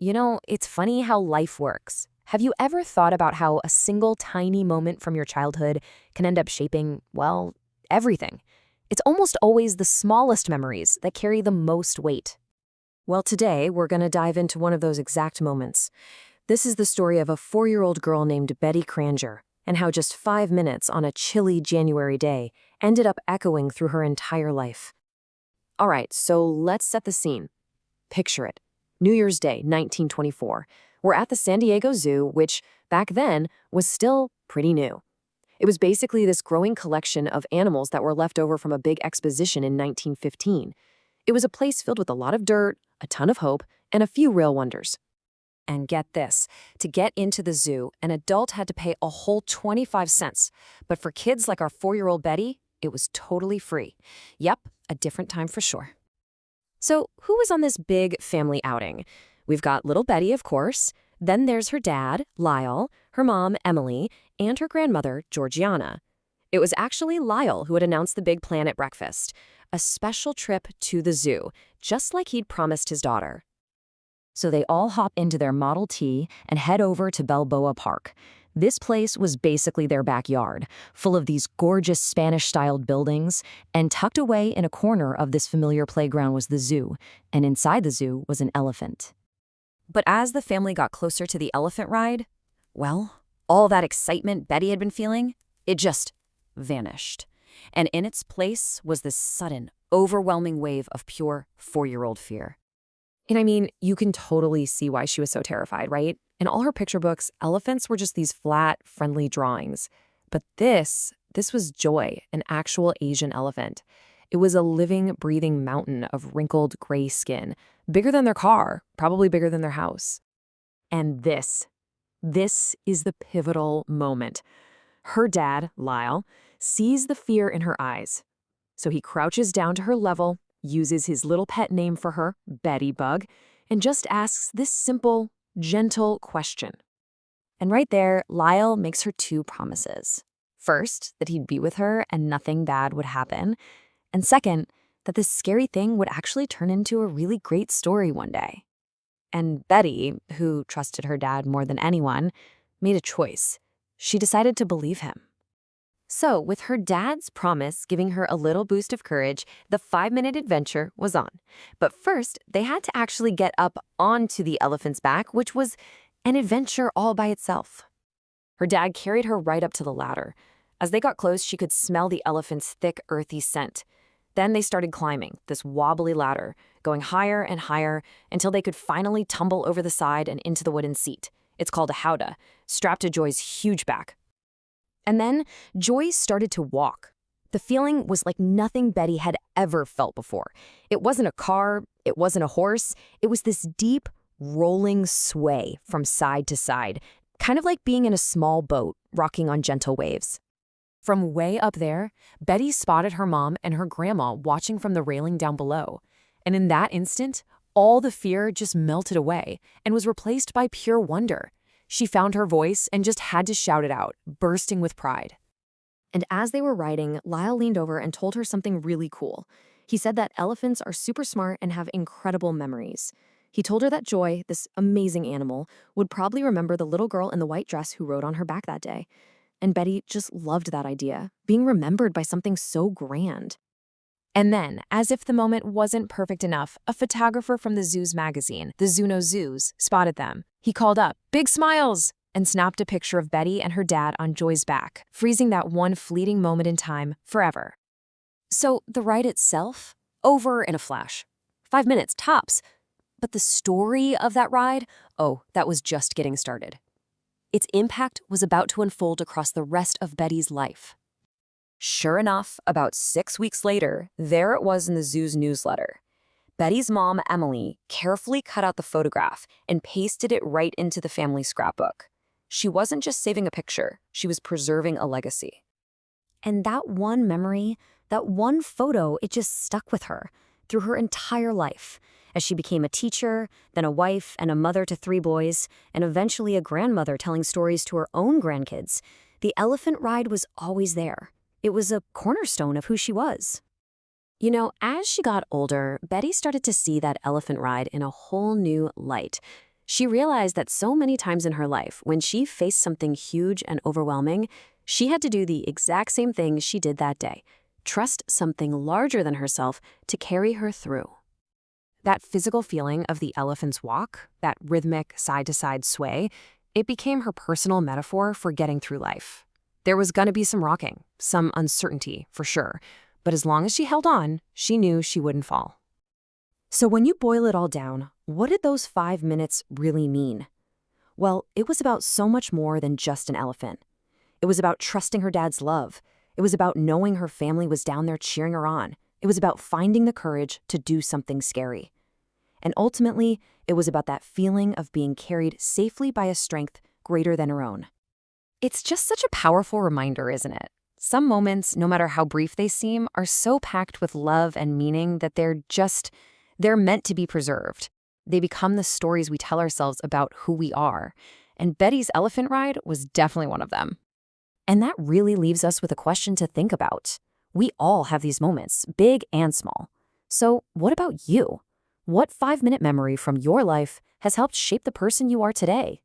It's funny how life works. Have you ever thought about how a single tiny moment from your childhood can end up shaping, well, everything? It's almost always the smallest memories that carry the most weight. Well, today we're going to dive into one of those exact moments. This is the story of a 4-year-old girl named Betty Carringer, and how just 5 minutes on a chilly January day ended up echoing through her entire life. All right, so let's set the scene. Picture it. New Year's Day, 1924. We're at the San Diego Zoo, which, back then, was still pretty new. It was basically this growing collection of animals that were left over from a big exposition in 1915. It was a place filled with a lot of dirt, a ton of hope, and a few real wonders. And get this, to get into the zoo, an adult had to pay a whole 25 cents. But for kids like our 4-year-old Betty, it was totally free. Yep, a different time for sure. So who was on this big family outing? We've got little Betty, of course. Then there's her dad, Lyle, her mom, Emily, and her grandmother, Georgiana. It was actually Lyle who had announced the big plan at breakfast, a special trip to the zoo, just like he'd promised his daughter. So they all hop into their Model T and head over to Balboa Park. This place was basically their backyard, full of these gorgeous Spanish-styled buildings, and tucked away in a corner of this familiar playground was the zoo, and inside the zoo was an elephant. But as the family got closer to the elephant ride, well, all that excitement Betty had been feeling, it just vanished. And in its place was this sudden, overwhelming wave of pure 4-year-old fear. And I mean, you can totally see why she was so terrified, right? In all her picture books, elephants were just these flat, friendly drawings. But this was Joy, an actual Asian elephant. It was a living, breathing mountain of wrinkled gray skin, bigger than their car, probably bigger than their house. And this is the pivotal moment. Her dad, Lyle, sees the fear in her eyes. So he crouches down to her level, uses his little pet name for her, Betty Bug, and just asks this simple, gentle question. And right there, Lyle makes her 2 promises. First, that he'd be with her and nothing bad would happen. And second, that this scary thing would actually turn into a really great story one day. And Betty, who trusted her dad more than anyone, made a choice. She decided to believe him. So, with her dad's promise giving her a little boost of courage, the 5-minute adventure was on. But first, they had to actually get up onto the elephant's back, which was an adventure all by itself. Her dad carried her right up to the ladder. As they got close, she could smell the elephant's thick, earthy scent. Then they started climbing this wobbly ladder, going higher and higher until they could finally tumble over the side and into the wooden seat. It's called a howdah, strapped to Joy's huge back. And then Joy started to walk. The feeling was like nothing Betty had ever felt before. It wasn't a car, it wasn't a horse, it was this deep, rolling sway from side to side, kind of like being in a small boat rocking on gentle waves. From way up there, Betty spotted her mom and her grandma watching from the railing down below. And in that instant, all the fear just melted away and was replaced by pure wonder. She found her voice and just had to shout it out, bursting with pride. And as they were riding, Lyle leaned over and told her something really cool. He said that elephants are super smart and have incredible memories. He told her that Joy, this amazing animal, would probably remember the little girl in the white dress who rode on her back that day. And Betty just loved that idea, being remembered by something so grand. And then, as if the moment wasn't perfect enough, a photographer from the zoo's magazine, the Zuno Zoos, spotted them. He called up, "Big smiles!" and snapped a picture of Betty and her dad on Joy's back, freezing that one fleeting moment in time forever. So the ride itself, over in a flash. 5 minutes, tops. But the story of that ride, oh, that was just getting started. Its impact was about to unfold across the rest of Betty's life. Sure enough, about 6 weeks later, there it was in the zoo's newsletter. Betty's mom, Emily, carefully cut out the photograph and pasted it right into the family scrapbook. She wasn't just saving a picture, she was preserving a legacy. And that one memory, that one photo, it just stuck with her through her entire life, as she became a teacher, then a wife and a mother to 3 boys, and eventually a grandmother telling stories to her own grandkids. The elephant ride was always there. It was a cornerstone of who she was. You know, as she got older, Betty started to see that elephant ride in a whole new light. She realized that so many times in her life, when she faced something huge and overwhelming, she had to do the exact same thing she did that day: trust something larger than herself to carry her through. That physical feeling of the elephant's walk, that rhythmic side-to-side sway, it became her personal metaphor for getting through life. There was gonna be some rocking, some uncertainty, for sure, but as long as she held on, she knew she wouldn't fall. So when you boil it all down, what did those 5 minutes really mean? Well, it was about so much more than just an elephant. It was about trusting her dad's love. It was about knowing her family was down there cheering her on. It was about finding the courage to do something scary. And ultimately, it was about that feeling of being carried safely by a strength greater than her own. It's just such a powerful reminder, isn't it? Some moments, no matter how brief they seem, are so packed with love and meaning that they're meant to be preserved. They become the stories we tell ourselves about who we are. And Betty's elephant ride was definitely one of them. And that really leaves us with a question to think about. We all have these moments, big and small. So what about you? What 5-minute memory from your life has helped shape the person you are today?